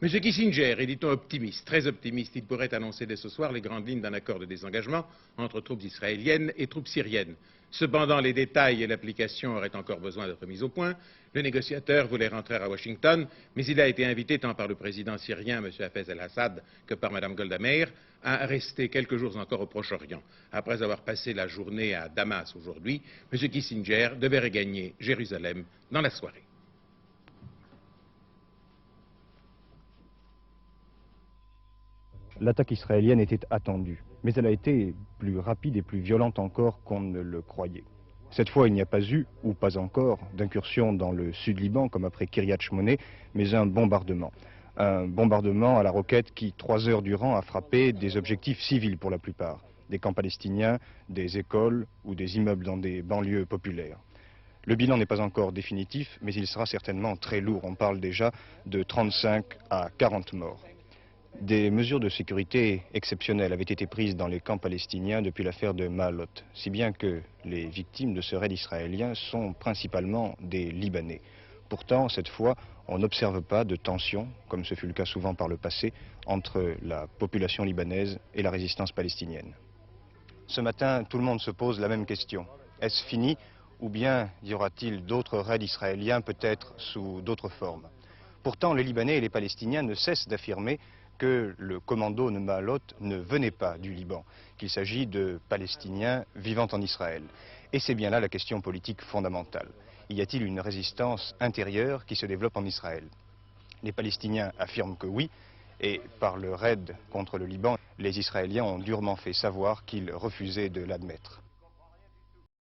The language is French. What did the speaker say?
M. Kissinger est, dit-on, optimiste, très optimiste. Il pourrait annoncer dès ce soir les grandes lignes d'un accord de désengagement entre troupes israéliennes et troupes syriennes. Cependant, les détails et l'application auraient encore besoin d'être mis au point. Le négociateur voulait rentrer à Washington, mais il a été invité tant par le président syrien, M. Hafez el-Assad, que par Mme Golda Meir, à rester quelques jours encore au Proche-Orient. Après avoir passé la journée à Damas aujourd'hui, M. Kissinger devait regagner Jérusalem dans la soirée. L'attaque israélienne était attendue, mais elle a été plus rapide et plus violente encore qu'on ne le croyait. Cette fois, il n'y a pas eu, ou pas encore, d'incursion dans le sud-Liban, comme après Kiryat Shmone, mais un bombardement. Un bombardement à la roquette qui, 3 heures durant, a frappé des objectifs civils pour la plupart. Des camps palestiniens, des écoles ou des immeubles dans des banlieues populaires. Le bilan n'est pas encore définitif, mais il sera certainement très lourd. On parle déjà de 35 à 40 morts. Des mesures de sécurité exceptionnelles avaient été prises dans les camps palestiniens depuis l'affaire de Maalot, si bien que les victimes de ce raid israélien sont principalement des Libanais. Pourtant, cette fois, on n'observe pas de tension, comme ce fut le cas souvent par le passé, entre la population libanaise et la résistance palestinienne. Ce matin, tout le monde se pose la même question. Est-ce fini ou bien y aura-t-il d'autres raids israéliens, peut-être sous d'autres formes? Pourtant, les Libanais et les Palestiniens ne cessent d'affirmer que le commando de Maalot ne venait pas du Liban, qu'il s'agit de Palestiniens vivant en Israël. Et c'est bien là la question politique fondamentale. Y a-t-il une résistance intérieure qui se développe en Israël? Les Palestiniens affirment que oui, et par le raid contre le Liban, les Israéliens ont durement fait savoir qu'ils refusaient de l'admettre.